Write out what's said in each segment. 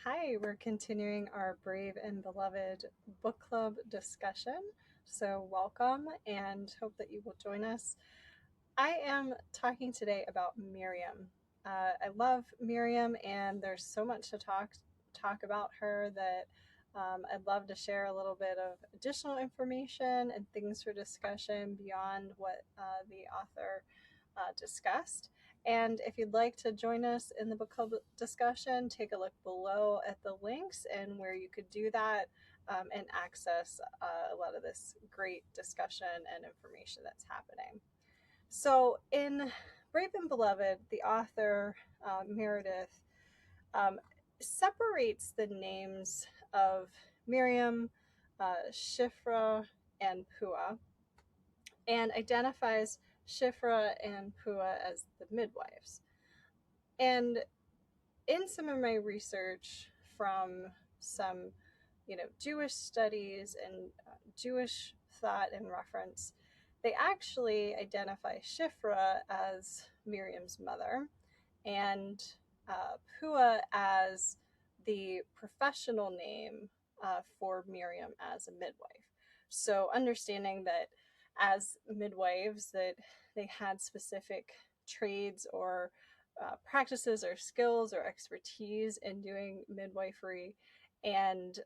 Hi, we're continuing our Brave and Beloved book club discussion. So, welcome and hope that you will join us. I am talking today about Miriam. I love Miriam, and there's so much to talk about her that I'd love to share a little bit of additional information and things for discussion beyond what the author discussed. And if you'd like to join us in the book club discussion, take a look below at the links and where you could do that and access a lot of this great discussion and information that's happening. So, in Brave and Beloved, the author, Meredith, um, separates the names of Miriam, Shifra, and Puah, and identifies Shifra and Puah as the midwives. And in some of my research from some, Jewish studies and Jewish thought and reference, they actually identify Shifra as Miriam's mother and Puah as the professional name for Miriam as a midwife. So understanding that as midwives that they had specific trades or practices or skills or expertise in doing midwifery, and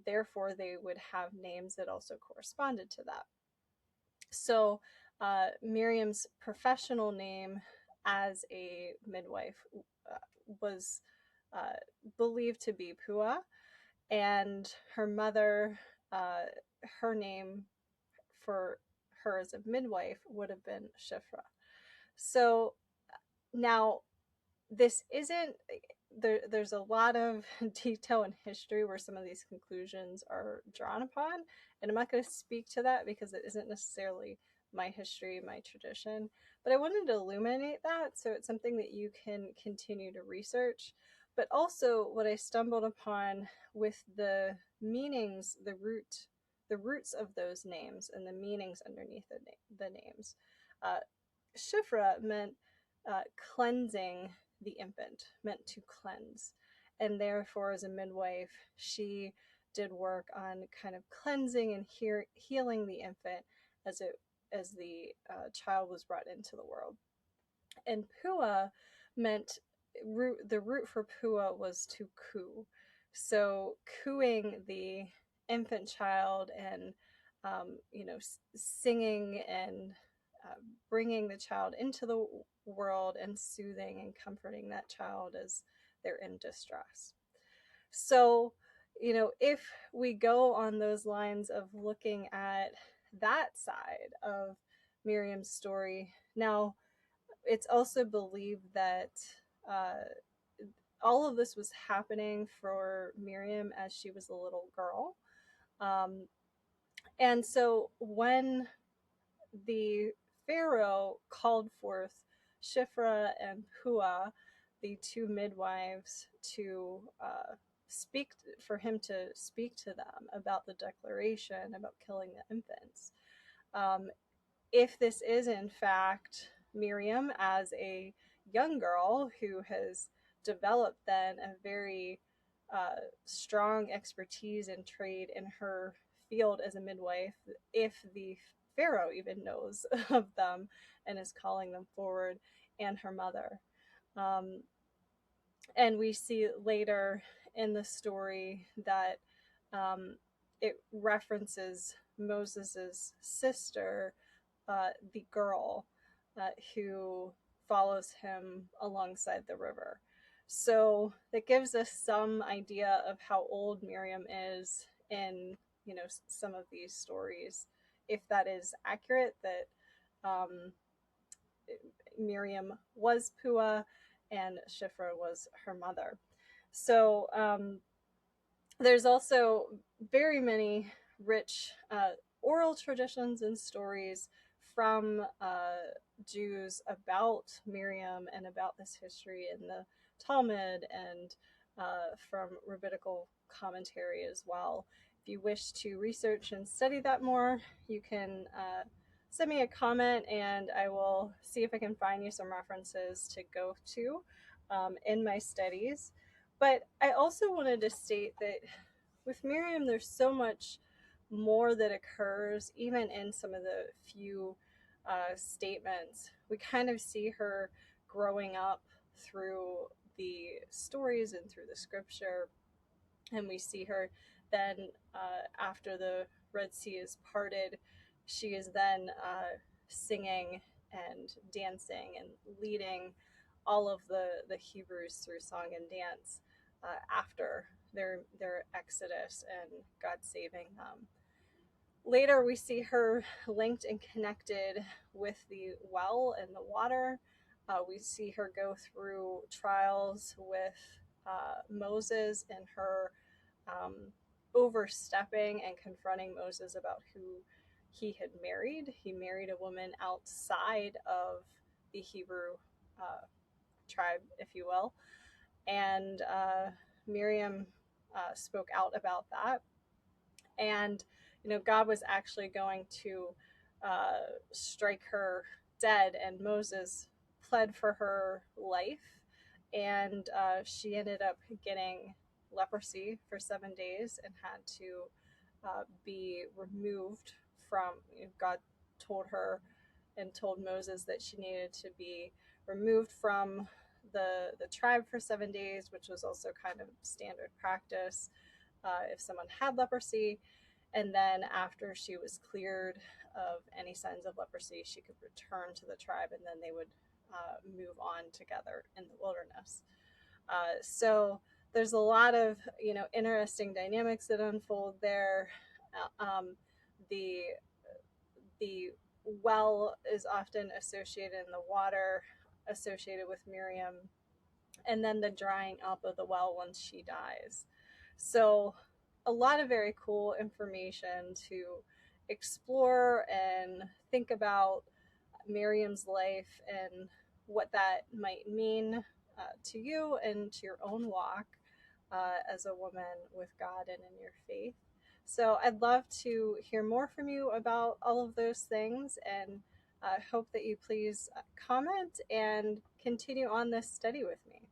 therefore they would have names that also corresponded to that. So Miriam's professional name as a midwife was uh, believed to be Puah, and her mother, uh, her name for her as a midwife would have been Shifra. So now this isn't there's a lot of detail in history where some of these conclusions are drawn upon, and I'm not going to speak to that because it isn't necessarily my history, my tradition, but I wanted to illuminate that so it's something that you can continue to research. But also what I stumbled upon with the meanings, the roots of those names and the meanings underneath the names. uh, Shifra meant cleansing the infant, meant to cleanse. And therefore, as a midwife, she did work on kind of cleansing and healing the infant as the child was brought into the world. And Puah meant the root for Puah was to coo. So cooing the infant child and singing and bringing the child into the world and soothing and comforting that child as they're in distress. So, if we go on those lines of looking at that side of Miriam's story, now it's also believed that uh, all of this was happening for Miriam as she was a little girl. Um, and so when the Pharaoh called forth Shifra and Puah, the two midwives, to speak for him to speak to them about the declaration about killing the infants. Um, if this is in fact Miriam as a young girl who has developed then a very strong expertise and trade in her field as a midwife, if the Pharaoh even knows of them and is calling them forward, and her mother. Um, and we see later in the story that it references Moses's sister, the girl who follows him alongside the river. So that gives us some idea of how old Miriam is in some of these stories, if that is accurate, that um, Miriam was Puah and Shifra was her mother. So there's also very many rich oral traditions and stories from Jews about Miriam and about this history in the Talmud and from rabbinical commentary as well. If you wish to research and study that more, you can send me a comment and I will see if I can find you some references to go to in my studies. But I also wanted to state that with Miriam, there's so much more that occurs, even in some of the few statements. We kind of see her growing up through the stories and through the scripture, and we see her then after the Red Sea is parted, she is then singing and dancing and leading all of the Hebrews through song and dance after their exodus and God saving them. Later, we see her linked and connected with the well and the water. We see her go through trials with Moses and her um, overstepping and confronting Moses about who he had married. He married a woman outside of the Hebrew tribe, if you will. And Miriam spoke out about that. And, God was actually going to strike her dead, and Moses pled for her life. And she ended up getting leprosy for 7 days and had to be removed from, God told her and told Moses that she needed to be removed from the tribe for 7 days, which was also kind of standard practice if someone had leprosy. And then after she was cleared of any signs of leprosy, she could return to the tribe, and then they would move on together in the wilderness. So there's a lot of interesting dynamics that unfold there. The the well is often associated in the water associated with Miriam, and then the drying up of the well once she dies. So a lot of very cool information to explore and think about Miriam's life and what that might mean to you and to your own walk as a woman with God and in your faith. So I'd love to hear more from you about all of those things, and hope that you please comment and continue on this study with me.